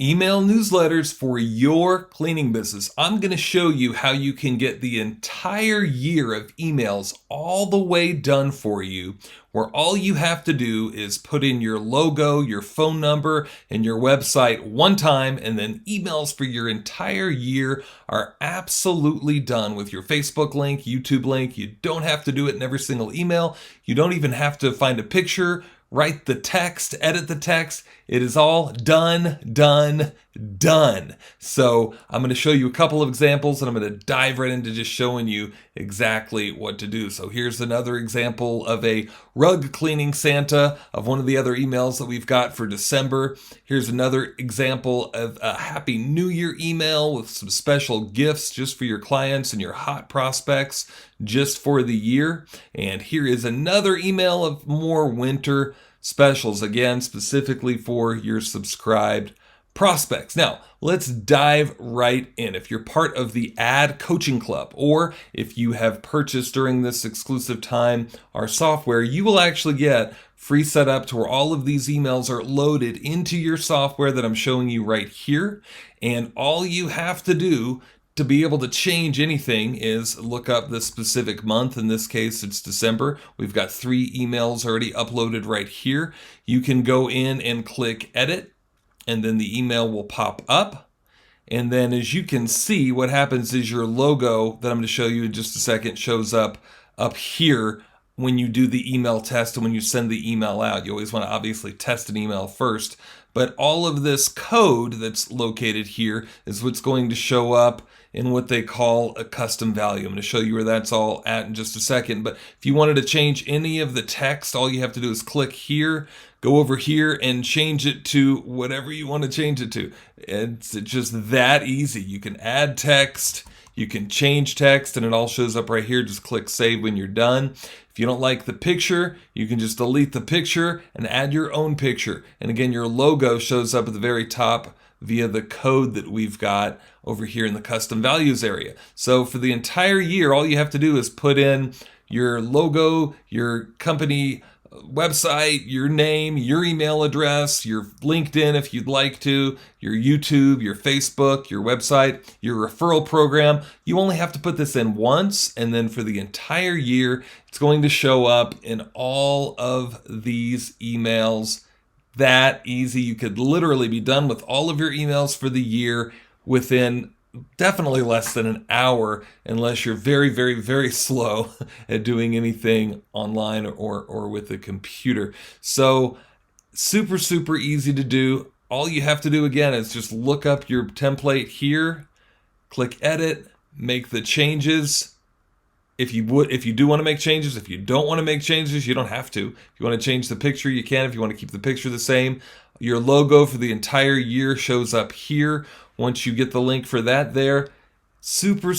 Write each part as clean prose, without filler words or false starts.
Email newsletters for your cleaning business. I'm going to show you how you can get the entire year of emails all the way done for you, where all you have to do is put in your logo, your phone number, and your website one time, and then emails for your entire year are absolutely done with your Facebook link, YouTube link. You don't have to do it in every single email. You don't even have to find a picture, write the text, edit the text. It is all done. So I'm going to show you a couple of examples, and I'm going to dive right into just showing you exactly what to do. So here's another example of a rug cleaning Santa of one of the other emails that we've got for December. Here's another example of a Happy New Year email with some special gifts just for your clients and your hot prospects just for the year. And here is another email of more winter specials, again, specifically for your subscribed prospects. Now, let's dive right in. If you're part of the Ad Coaching Club, or if you have purchased during this exclusive time our software, you will actually get free setup to where all of these emails are loaded into your software that I'm showing you right here. And all you have to do to be able to change anything is look up the specific month. In this case, it's December. We've got 3 emails already uploaded right here. You can go in and click edit, and then the email will pop up. And then as you can see, what happens is your logo that I'm going to show you in just a second shows up here when you do the email test and when you send the email out. You always want to obviously test an email first. But all of this code that's located here is what's going to show up in what they call a custom value. I'm going to show you where that's all at in just a second. But if you wanted to change any of the text, all you have to do is click here, go over here, and change it to whatever you want to change it to. It's just that easy. You can add text, you can change text, and it all shows up right here. Just click save when you're done. If you don't like the picture, you can just delete the picture and add your own picture. And again, your logo shows up at the very top via the code that we've got over here in the custom values area. So for the entire year, all you have to do is put in your logo, your company website, your name, your email address, your LinkedIn if you'd like to, your YouTube, your Facebook, your website, your referral program. You only have to put this in once, and then for the entire year, it's going to show up in all of these emails. That easy. You could literally be done with all of your emails for the year within definitely less than an hour, unless you're very slow at doing anything online or with a computer. So super easy to do. All you have to do again is just look up your template here, click edit, make the changes. If you do want to make changes, if you don't want to make changes, you don't have to. If you want to change the picture, you can. If you want to keep the picture the same, your logo for the entire year shows up here. Once you get the link for that there, super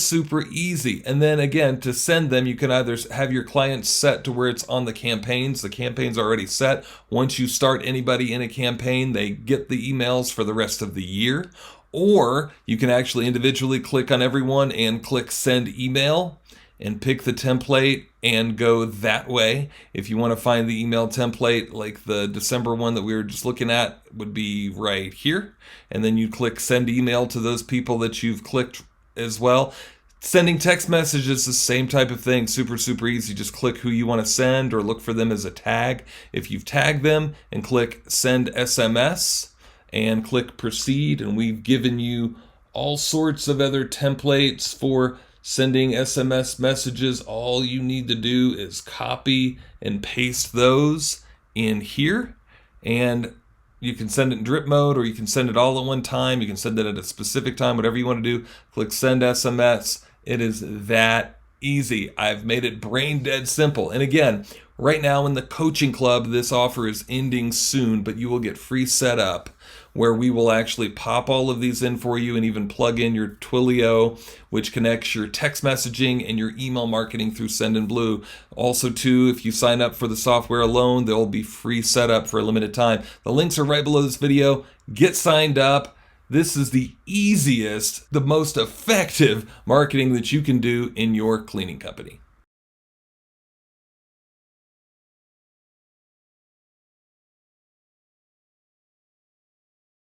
easy. And then again, to send them, you can either have your clients set to where it's on the campaigns. The campaign's already set. Once you start anybody in a campaign, they get the emails for the rest of the year. Or you can actually individually click on everyone and click send email and pick the template and go that way. If you want to find the email template, like the December one that we were just looking at would be right here. And then you click send email to those people that you've clicked as well. Sending text messages, the same type of thing, super easy. Just click who you want to send or look for them as a tag. If you've tagged them, and click send SMS and click proceed. And we've given you all sorts of other templates for sending SMS messages. All you need to do is copy and paste those in here, and you can send it in drip mode, or you can send it all at one time. You can send it at a specific time, whatever you want to do. Click send SMS. It is that easy. I've made it brain dead simple. And again, right now in the coaching club, this offer is ending soon, but you will get free setup where we will actually pop all of these in for you and even plug in your Twilio, which connects your text messaging and your email marketing through Sendinblue. Also, too, if you sign up for the software alone, there will be free setup for a limited time. The links are right below this video. Get signed up. This is the easiest, the most effective marketing that you can do in your cleaning company.